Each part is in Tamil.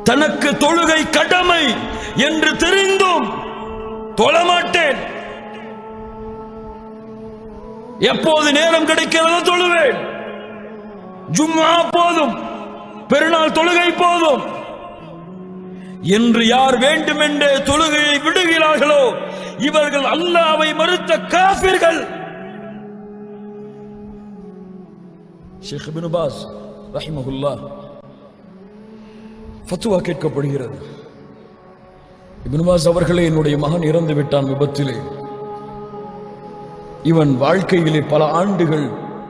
தனக்கு தொழுகை கடமை என்று தெரிந்தும் தொழமாட்டேன், எப்போது நேரம் கிடைக்கிறதோ தொழுவேன், ஜும்ஆ போதும், பெருநாள் தொழுகை போதும் என்று யார் வேண்டுமென்றே தொழுகையை விடுகிறார்களோ இவர்கள் அல்லாஹ்வை மறுத்த காஃபிர்கள். ஷேக் இப்னு பாஸ் ரஹிமஹுல்லாஹ் ஃபத்வா கேட்கப்படுகிறது. இப்னு பாஸ் அவர்களே, என்னுடைய மகன் இறந்து விட்டான் விபத்திலே. இவன் வாழ்க்கையிலே பல ஆண்டுகள்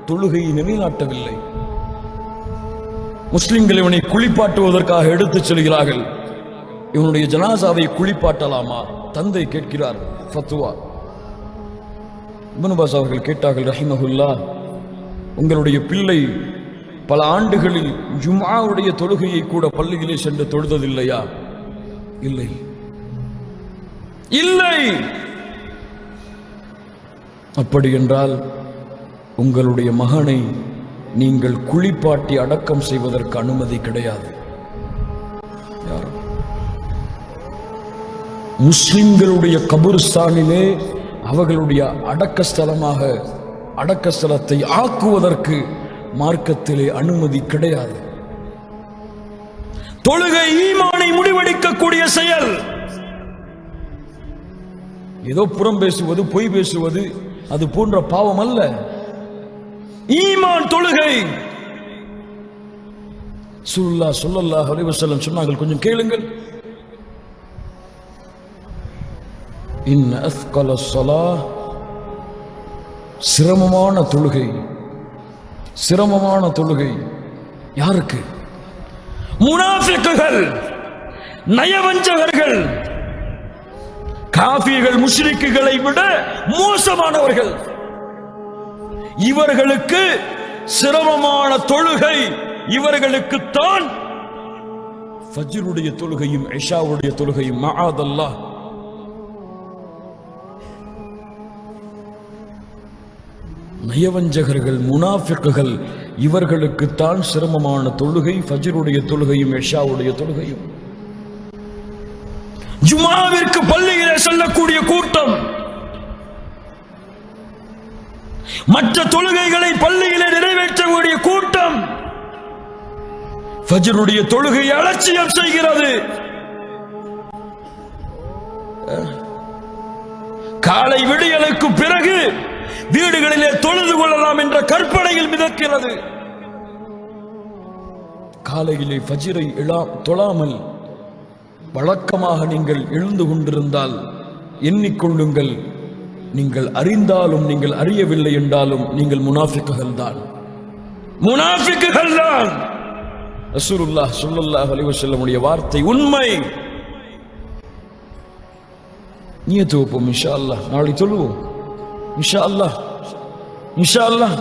தொழுகையை நிலைநாட்டவில்லை. முஸ்லிம்கள் இவனை குளிப்பாட்டுவதற்காக எடுத்துச் செல்கிறார்கள். இவனுடைய ஜனாசாவை குளிப்பாட்டலாமா? தந்தை கேட்கிறார் ஃபத்வா. இப்னு பாஸ் அவர்கள் கேட்டார்கள், ரஹிமஹுல்லாஹ், உங்களுடைய பிள்ளை பல ஆண்டுகளில் ஜும்ஆவுடைய தொழுகையை கூட பள்ளியிலே சென்று தொழுததில்லையா? இல்லை. இல்லை. அப்படி என்றால் உங்களுடைய மகனை நீங்கள் குளிப்பாட்டி அடக்கம் செய்வதற்கு அனுமதி கிடையாது. முஸ்லிம்களுடைய கபுர்ஸ்தானிலே அவர்களுடைய அடக்கஸ்தலமாக அடக்கஸ்தலத்தை ஆக்குவதற்கு மார்க்கத்திலே அனுமதி கிடையாது. தொழுகை ஈமானை முடிவெடுக்கக்கூடிய செயல். ஏதோ புறம் பேசுவது, பொய் பேசுவது அது போன்ற பாவம் அல்ல. ஈமான் தொழுகை. ஸல்லல்லாஹு அலைஹி வஸல்லம் சொன்னார்கள், கொஞ்சம் கேளுங்கள். இன் அஸ்கல ஸலாஹ், சிரமமான தொழுகை. சிரமமான தொழுகை யாருக்கு? முனாஃபிக்குகள், நயவஞ்சகர்கள், காஃபிர்கள், முஷ்ரிக்குகளை விட மோசமானவர்கள். இவர்களுக்கு சிரமமான தொழுகை. இவர்களுக்குத்தான் ஃபஜ்ருடைய தொழுகையும் இஷாவுடைய தொழுகையும். மஆதல்லாஹ். நயவஞ்சகர்கள், முனாஃபிக்குகள், இவர்களுக்குத்தான் சிரமமான தொழுகை ஃபஜ்ருடைய தொழுகையும் இஷாவுடைய தொழுகையும். ஜும்ஆவிற்கு பள்ளியிலே செல்லக்கூடிய கூட்டம், மற்ற தொழுகைகளை பள்ளியிலே நிறைவேற்றக்கூடிய கூட்டம் ஃபஜ்ருடைய தொழுகையை அலட்சியம் செய்கிறது. காலை விடியலுக்கு பிறகு வீடுகளிலே தொழுது கொள்ளலாம் என்ற கற்பனையில் மிதக்கிறது. காலையிலே ஃபஜ்ரை தொழாமல் வழக்கமாக நீங்கள் எழுந்து கொண்டிருந்தால் எண்ணிக்கொள்ளுங்கள், நீங்கள் அறிந்தாலும் நீங்கள் அறியவில்லை என்றாலும் நீங்கள் முனாஃபிக்குகள் தான். முனாஃபிக்குகள் தான். ரசூலுல்லாஹ் ஸல்லல்லாஹு அலைஹி வஸல்லம் உடைய வார்த்தை உண்மை. நியத்து வைப்போம், இன்ஷா அல்லாஹ் நாளை தொழுவோம், இன்ஷா அல்லாஹ், இன்ஷா அல்லாஹ்.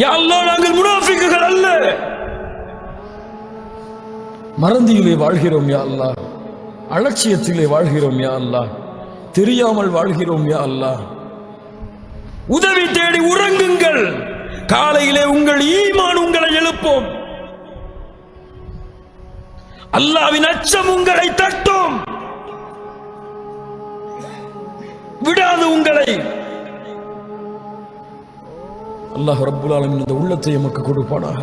யா அல்லாஹ், நாங்கள் முனாஃபிக்குகள் அல்ல. மறதியிலே வாழ்கிறோம் யா அல்லாஹ், அலட்சியத்திலே வாழ்கிறோம் யா அல்லாஹ், தெரியாமல் வாழ்கிறோம் யா அல்லாஹ். உதவி தேடி உறங்குங்கள். காலையிலே உங்கள் ஈமான் உங்களை எழுப்பும். அல்லாஹ்வின் அச்சம் உங்களை தட்டும், விடாது உங்களை. அல்லாஹ் ரப்புல் ஆலமீன் இந்த உள்ளத்தை எமக்கு கொடுப்பானாக.